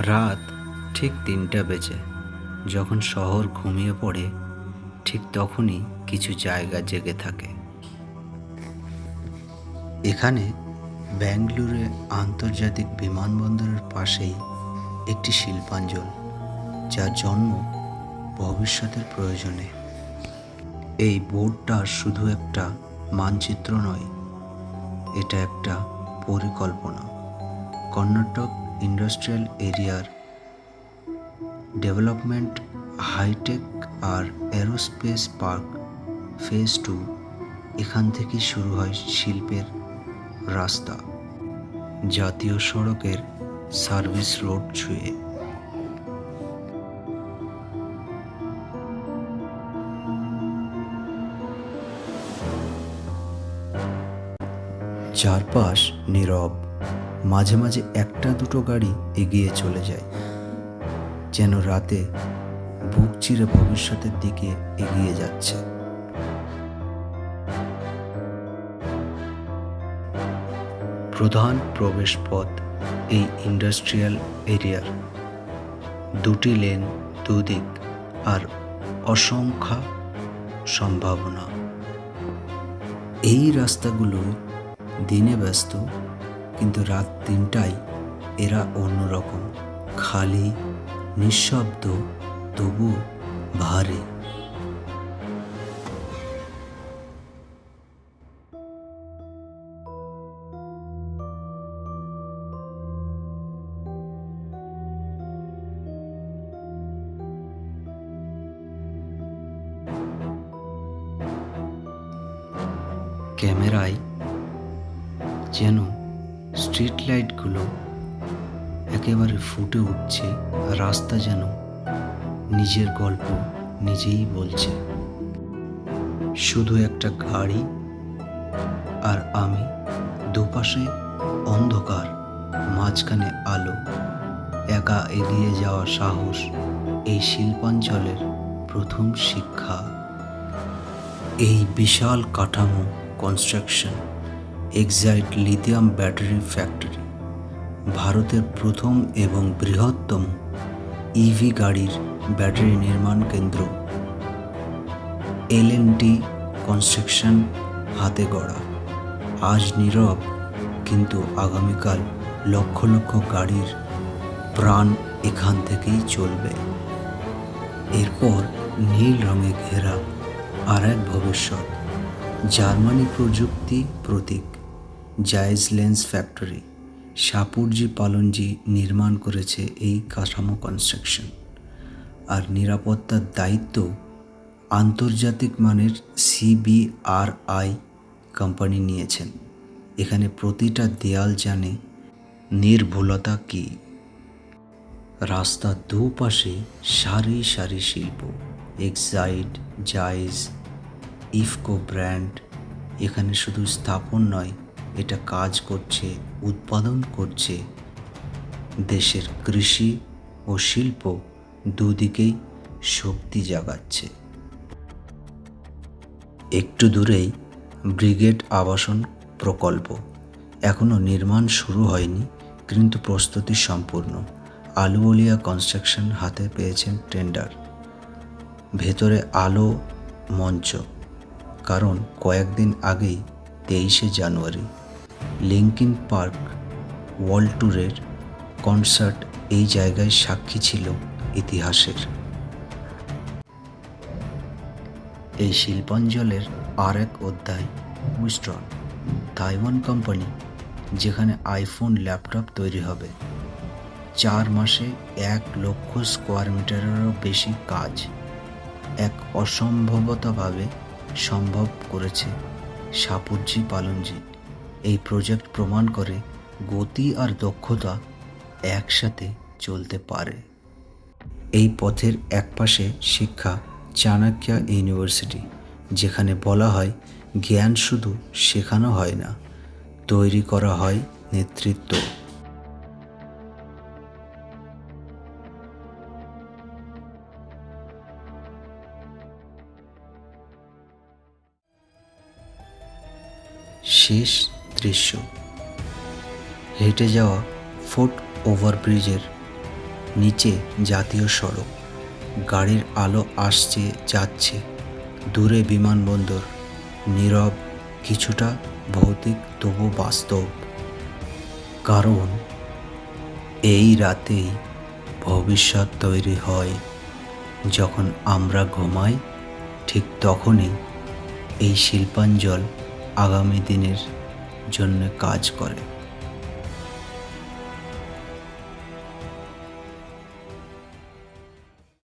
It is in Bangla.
রাত ঠিক ৩টা বেজে। যখন শহর ঘুমিয়ে পড়ে ঠিক তখনই কিছু জায়গা জেগে থাকে। এখানে ব্যাঙ্গালোরে আন্তর্জাতিক বিমানবন্দরের পাশেই একটি শিল্পাঞ্চল, যার জন্ম ভবিষ্যতের প্রয়োজনে। এই বোর্ডটা শুধু একটা মানচিত্র নয়, এটা একটা পরিকল্পনা। কর্ণাটক ইন্ডাস্ট্রিয়াল এরিয়ার ডেভেলপমেন্ট, হাইটেক আর এরোস্পেস পার্ক ফেজ 2, এখান থেকেই শুরু হয় শিল্পের রাস্তা, জাতীয় সড়কের সার্ভিস রোড ছুঁয়ে। চারপাশ নীরব, মাঝে মাঝে একটা দুটো গাড়ি এগিয়ে চলে যায়, যেন রাতে বুক চিরে ভবিষ্যতের দিকে এগিয়ে যাচ্ছে। প্রধান প্রবেশপথ এই ইন্ডাস্ট্রিয়াল এরিয়ার, দুটি লেন, দুদিক, আর অসংখ্য সম্ভাবনা। এই রাস্তাগুলো দিনে ব্যস্ত, কিন্তু রাত ৩টায় এরা অন্যরকম, খালি, নিঃশব্দ, তবু ভারী। ক্যামেরায় যেন স্ট্রিট লাইটগুলো একেবারে ফুটে উঠছে, রাস্তা যেন নিজের গল্প নিজেই বলছে। শুধু একটা গাড়ি আর আমি, দুপাশে অন্ধকার, মাঝখানে আলো, একা এগিয়ে যাওয়া সাহস এই শিল্পাঞ্চলের প্রথম শিক্ষা। এই বিশাল কাঠামো construction excite lithium battery factory, ভারতের প্রথম এবং বৃহত্তম ইভি গাড়ির ব্যাটারি নির্মাণ কেন্দ্র। L&T কনস্ট্রাকশন হাতে গড়া, আজ নীরব, কিন্তু আগামীকাল লক্ষ লক্ষ গাড়ির প্রাণ এখান থেকেই চলবে। এরপর নীল রঙে ঘেরা আর এক ভবিষ্যৎ, জার্মানি প্রযুক্তি প্রতীক জায়েজ লেন্স ফ্যাক্টরি। সাপুরজি পালনজি নির্মাণ করেছে এই কাঠামো কনস্ট্রাকশন, আর নিরাপত্তার দায়িত্ব আন্তর্জাতিক মানের CBRI কোম্পানি নিয়েছেন। এখানে প্রতিটা দেয়াল জানে নির্ভুলতা কী। রাস্তার দুপাশে সারি সারি শিল্প, এক্সাইট, জায়েজ, ইফকো ব্র্যান্ড। এখানে শুধু স্থাপন নয়, এটা কাজ করছে, উৎপাদন করছে। দেশের কৃষি ও শিল্প দুদিকেই শক্তি জাগাচ্ছে। একটু দূরেই ব্রিগেড আবাসন প্রকল্প, এখনও নির্মাণ শুরু হয়নি, কিন্তু প্রস্তুতি সম্পূর্ণ। আলুওলিয়া কনস্ট্রাকশন হাতে পেয়েছেন টেন্ডার। ভেতরে আলো মঞ্চ, কারণ কয়েকদিন আগেই 23শে জানুয়ারি লিঙ্কিন পার্ক ওয়ার্ল্ড ট্যুরের কনসার্ট এই জায়গায় সাক্ষী ছিল ইতিহাসের। এই শিল্পাঞ্চলের আর এক অধ্যায় উইস্ট্রন, তাইওয়ান কোম্পানি, যেখানে আইফোন, ল্যাপটপ তৈরি হবে। 4 মাসে 1 লক্ষ স্কোয়ার মিটারেরও বেশি কাজ এক অসম্ভবতভাবে সম্ভব করেছে সাপুরজি পালনজি। এই প্রজেক্ট প্রমাণ করে গতি আর দক্ষতা একসাথে চলতে পারে। এই পথের একপাশে শিক্ষা, চাণক্য ইউনিভার্সিটি, যেখানে বলা হয় জ্ঞান শুধু শেখানো হয় না, তৈরি করা হয় নেতৃত্ব। শেষ দৃশ্য, হেঁটে যাওয়া ফুট ওভারব্রিজের নিচে জাতীয় সড়ক, গাড়ির আলো আসছে যাচ্ছে, দূরে বিমানবন্দর, নীরব, কিছুটা ভৌতিক তবু বাস্তব। কারণ এই রাতেই ভবিষ্যৎ তৈরি হয়। যখন আমরা ঘুমাই ঠিক তখনই এই শিল্পাঞ্জল আগামী দিনের জন্য কাজ করে।